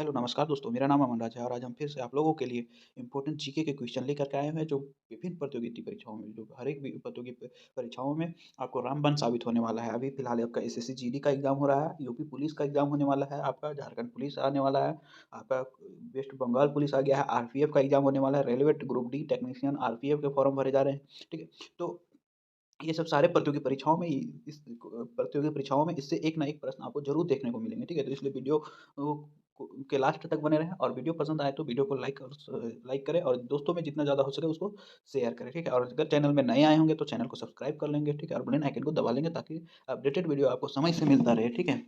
Hello नमस्कार दोस्तों, मेरा नाम अमन राज है और आज हम फिर से आप लोगों के लिए इम्पोर्टेंट जीके के क्वेश्चन लेकर के आए हुए हैं जो विभिन्न प्रतियोगिता परीक्षाओं में जो हर एक भी प्रतियोगी परीक्षाओं में आपको रामबाण साबित होने वाला है। अभी फिलहाल आपका एसएससी जीडी का एग्जाम हो रहा है, यूपी पुलिस का एग्जाम होने वाला है, आपका झारखंड पुलिस आने वाला है, आपका वेस्ट बंगाल पुलिस आ गया है, आरपीएफ का एग्जाम होने वाला है, railway group D technician RPF के फॉर्म भरे जा रहे हैं। ठीक है, तो ये सब सारे प्रतियोगी परीक्षाओं में इस प्रतियोगी परीक्षाओं में इससे एक ना एक प्रश्न आपको ज़रूर देखने को मिलेंगे, ठीक है? तो इसलिए वीडियो के लास्ट तक बने रहें और वीडियो पसंद आए तो वीडियो को लाइक करें और दोस्तों में जितना ज़्यादा हो सके उसको शेयर करें, ठीक है? और अगर चैनल में नए आए होंगे तो चैनल को सब्सक्राइब कर लेंगे, ठीक है? और बेल आइकन को दबा लेंगे ताकि अपडेटेड वीडियो आपको समय से मिलता रहे, ठीक है?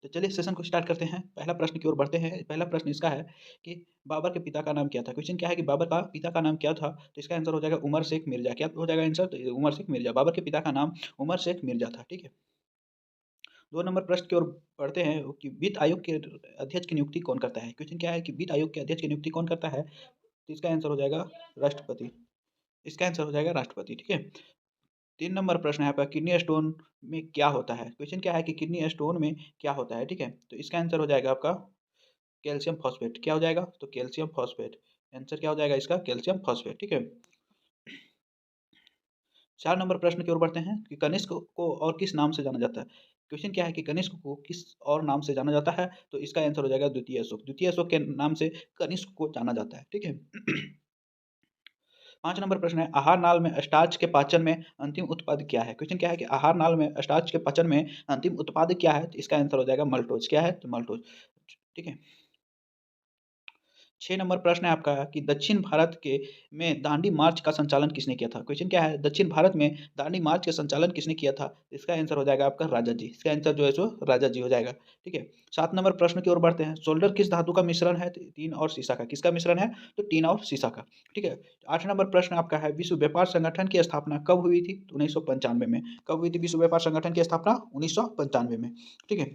तो चलिए सेशन को स्टार्ट करते हैं। पहला प्रश्न की ओर बढ़ते हैं। पहला प्रश्न इसका है कि बाबर के पिता का नाम क्या था? क्वेश्चन क्या है कि बाबर का पिता का नाम क्या था? तो इसका आंसर हो जाएगा उमर शेख मिर्ज़ा। क्या हो जाएगा आंसर? तो उमर शेख मिर्ज़ा। बाबर के पिता का नाम उमर शेख मिर्ज़ा था, ठीक है? 2 नंबर प्रश्न की ओर बढ़ते हैं कि वित्त आयोग के अध्यक्ष की नियुक्ति कौन करता है? क्वेश्चन क्या है कि वित्त आयोग के अध्यक्ष की नियुक्ति कौन करता है? तो इसका आंसर हो जाएगा राष्ट्रपति। इसका आंसर हो जाएगा राष्ट्रपति, ठीक है? 3 नंबर प्रश्न है आपका किडनी स्टोन में क्या होता है? क्वेश्चन क्या है कि किडनी स्टोन में क्या होता है? ठीक है? तो इसका आंसर हो जाएगा आपका कैल्शियम फॉस्फेट। क्या हो जाएगा? तो कैल्शियम फॉस्फेट। आंसर क्या हो जाएगा इसका? कैल्शियम फॉस्फेट, ठीक है? 4 नंबर प्रश्न की ओर बढ़ते हैं कि कनिष्क को और किस नाम से जाना जाता है? क्वेश्चन क्या है कि कनिष्क को किस और नाम से जाना जाता है? तो इसका आंसर हो जाएगा द्वितीय अशोक। द्वितीय अशोक के नाम से कनिष्क को जाना जाता है, ठीक है? 5 नंबर प्रश्न है आहार नाल में स्टार्च के पाचन में अंतिम उत्पाद क्या है? क्वेश्चन क्या है कि आहार नाल में स्टार्च के पाचन में अंतिम उत्पाद क्या है? तो इसका आंसर हो जाएगा मल्टोज। क्या है? तो मल्टोज, ठीक है? 6 नंबर प्रश्न है आपका कि दक्षिण भारत के में दांडी मार्च का संचालन किसने किया था? क्वेश्चन क्या है? दक्षिण भारत में दांडी मार्च का संचालन किसने किया था? इसका आंसर हो जाएगा आपका राजा जी। इसका आंसर जो है सो राजा जी हो जाएगा, ठीक है? 7 नंबर प्रश्न की ओर बढ़ते हैं। सोल्डर किस धातु का मिश्रण है? तो टीन और सीसा का। किसका मिश्रण है? तो टीन और सीसा का, ठीक है? 8 नंबर प्रश्न आपका है विश्व व्यापार संगठन की स्थापना कब हुई थी? तो 1995 में। कब हुई थी विश्व व्यापार संगठन की स्थापना? 1995 में, ठीक है?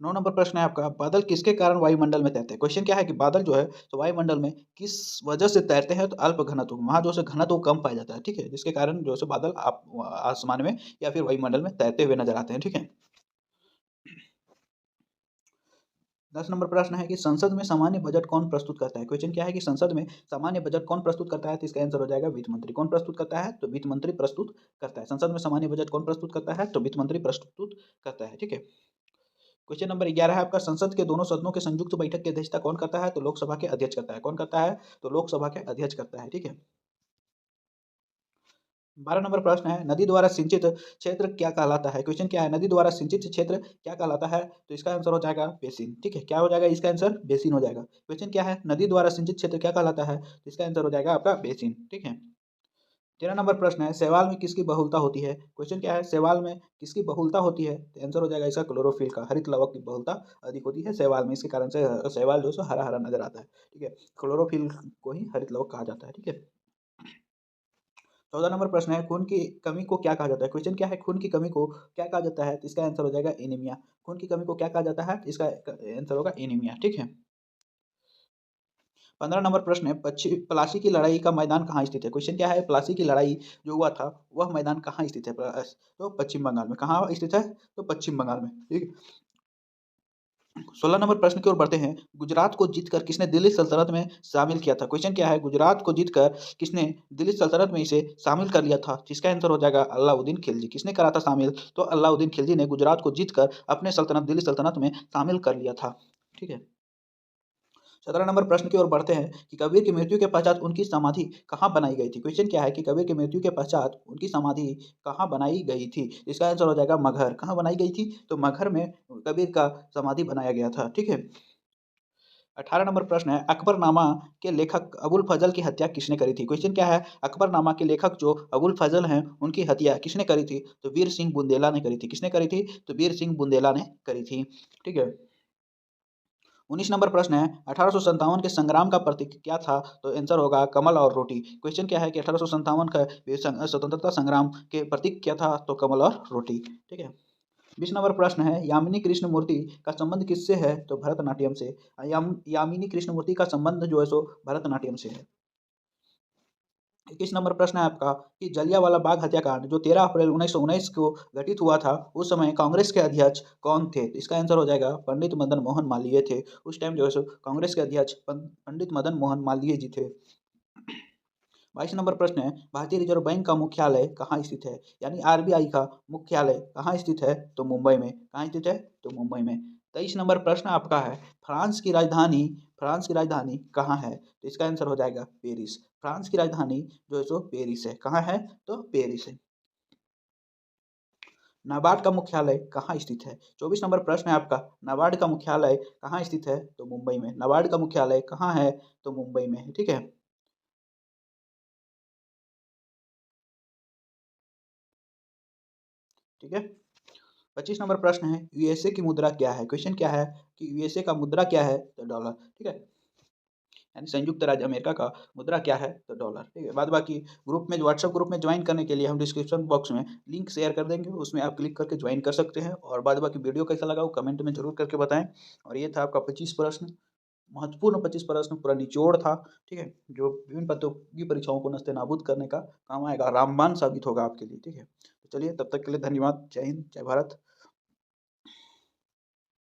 9 नंबर प्रश्न है आपका, बादल किसके कारण वायुमंडल में तैरते हैं? क्वेश्चन क्या है कि बादल जो है तो वायुमंडल में किस वजह से तैरते हैं? तो अल्प घनत्व, वहाँ जो है घनत्व कम पाया जाता है, ठीक है? जिसके कारण जो है सो बादल आप आसमान में या फिर वायुमंडल में तैरते हुए नज़र आते हैं, ठीक है? 10 नंबर प्रश्न है कि संसद में सामान्य बजट कौन प्रस्तुत करता है? क्वेश्चन क्या है कि संसद में सामान्य बजट कौन प्रस्तुत करता है? तो इसका आंसर हो जाएगा वित्त मंत्री। कौन प्रस्तुत करता है? तो वित्त मंत्री प्रस्तुत करता है। संसद में सामान्य बजट कौन प्रस्तुत करता है? तो वित्त मंत्री प्रस्तुत करता है, ठीक है? क्वेश्चन नंबर 11 है आपका संसद के दोनों सदनों के संयुक्त बैठक की अध्यक्षता कौन करता है? तो लोकसभा के अध्यक्ष करता है। कौन करता है? तो लोकसभा के अध्यक्ष करता है, ठीक है? 12 नंबर प्रश्न है नदी द्वारा सिंचित क्षेत्र क्या कहलाता है? क्वेश्चन क्या है नदी द्वारा सिंचित क्षेत्र क्या कहलाता है? तो इसका आंसर हो जाएगा बेसिन, ठीक है? क्या हो जाएगा इसका आंसर? बेसिन हो जाएगा। क्वेश्चन क्या है नदी द्वारा सिंचित क्षेत्र क्या कहलाता है? तो इसका आंसर हो जाएगा आपका बेसिन, ठीक है? 13 नंबर प्रश्न है शैवाल में किसकी बहुलता होती है? क्वेश्चन क्या है शैवाल में किसकी बहुलता होती है? तो आंसर हो जाएगा इसका क्लोरोफिल का, हरित लवक की बहुलता अधिक होती है शैवाल में, इसके कारण से शैवाल जो है सो हरा-हरा नज़र आता है, ठीक है? क्लोरोफिल को ही हरित लवक कहा जाता है, ठीक है? 14 नंबर प्रश्न है खून की कमी को क्या कहा जाता है? क्वेश्चन क्या है खून की कमी को क्या कहा जाता है? तो इसका आंसर हो जाएगा एनीमिया। खून की कमी को क्या कहा जाता है? तो इसका आंसर होगा एनीमिया, ठीक है? 15 नंबर प्रश्न है प्लासी की लड़ाई का मैदान कहाँ स्थित है? क्वेश्चन क्या है प्लासी की लड़ाई जो हुआ था वह मैदान कहाँ स्थित है? तो पश्चिम बंगाल में। कहाँ स्थित है? तो पश्चिम बंगाल में, ठीक है? 16 नंबर प्रश्न की ओर बढ़ते हैं। गुजरात को जीतकर किसने दिल्ली सल्तनत में शामिल किया था? क्वेश्चन क्या है गुजरात को जीतकर किसने दिल्ली सल्तनत में इसे शामिल कर लिया था? जिसका आंसर हो जाएगा अलाउद्दीन खिलजी। किसने करा था शामिल? तो अलाउद्दीन खिलजी ने गुजरात को जीतकर अपने सल्तनत दिल्ली सल्तनत में शामिल कर लिया था, ठीक है? 17 नंबर प्रश्न की ओर बढ़ते हैं कि कबीर की मृत्यु के पश्चात उनकी समाधि कहाँ बनाई गई थी? क्वेश्चन क्या है कि कबीर की मृत्यु के पश्चात उनकी समाधि कहाँ बनाई गई थी? इसका आंसर हो जाएगा मगहर। कहाँ बनाई गई थी? तो मगहर में कबीर का समाधि बनाया गया था, ठीक है? 18 नंबर प्रश्न है अकबरनामा के लेखक अबुल फजल की हत्या किसने करी थी? क्वेश्चन क्या है अकबरनामा के लेखक जो अबुल फजल हैं उनकी हत्या किसने करी थी? तो वीर सिंह बुंदेला ने करी थी। किसने करी थी? तो वीर सिंह बुंदेला ने करी थी, ठीक है? 19 नंबर प्रश्न है 1857 के संग्राम का प्रतीक क्या था? तो आंसर होगा कमल और रोटी। क्वेश्चन क्या है कि 1857 का स्वतंत्रता संग्राम के प्रतीक क्या था? तो कमल और रोटी, ठीक है? 20 नंबर प्रश्न है यामिनी कृष्णमूर्ति का संबंध किससे है? तो भरतनाट्यम से। यामिनी कृष्णमूर्ति का संबंध जो है सो भरतनाट्यम से है। 21 नंबर प्रश्न है आपका कि जलियांवाला बाग हत्याकांड जो 13 अप्रैल 1919 को घटित हुआ था, उस समय कांग्रेस के अध्यक्ष कौन थे? तो इसका आंसर हो जाएगा पंडित मदन मोहन मालवीय थे। उस टाइम जो है सो कांग्रेस के अध्यक्ष पंडित मदन मोहन मालवीय जी थे। 22 नंबर प्रश्न है, भारतीय रिजर्व बैंक का मुख्यालय कहाँ स्थित है? यानी आरबीआई का मुख्यालय कहाँ स्थित है? तो मुंबई में। कहाँ स्थित है? तो मुंबई में। 23 नंबर प्रश्न आपका है, फ्रांस की राजधानी फ्रांस की राजधानी कहाँ है? तो इसका आंसर हो जाएगा पेरिस। फ्रांस की राजधानी जो है सो पेरिस है। कहाँ है? तो पेरिस है। नाबार्ड का मुख्यालय कहाँ स्थित है? 24 नंबर प्रश्न है आपका, नाबार्ड का मुख्यालय कहाँ स्थित है? तो मुंबई में। नाबार्ड का मुख्यालय कहाँ है? तो मुंबई में है। ठीक है। ठीक है। 25 नंबर प्रश्न है, यूएसए की मुद्रा क्या है? क्वेश्चन क्या है कि यूएसए का मुद्रा क्या है? तो डॉलर। ठीक है। यानी संयुक्त राज्य अमेरिका का मुद्रा क्या है? तो डॉलर। ठीक है। बाद बाकी ग्रुप में, व्हाट्सएप ग्रुप में ज्वाइन करने के लिए हम डिस्क्रिप्शन बॉक्स में लिंक शेयर कर देंगे, उसमें आप क्लिक करके ज्वाइन कर सकते हैं। और बाद बाकी वीडियो कैसा लगा वो कमेंट में जरूर करके बताएं। और ये था आपका 25 प्रश्न, महत्वपूर्ण 25 प्रश्न, पूरा निचोड़ था। ठीक है। जो विभिन्न प्रतियोगी परीक्षाओं को नस्ते नाबूद करने का काम आएगा, रामबाण साबित होगा आपके लिए। ठीक है। तो चलिए, तब तक के लिए धन्यवाद। जय हिंद, जय भारत।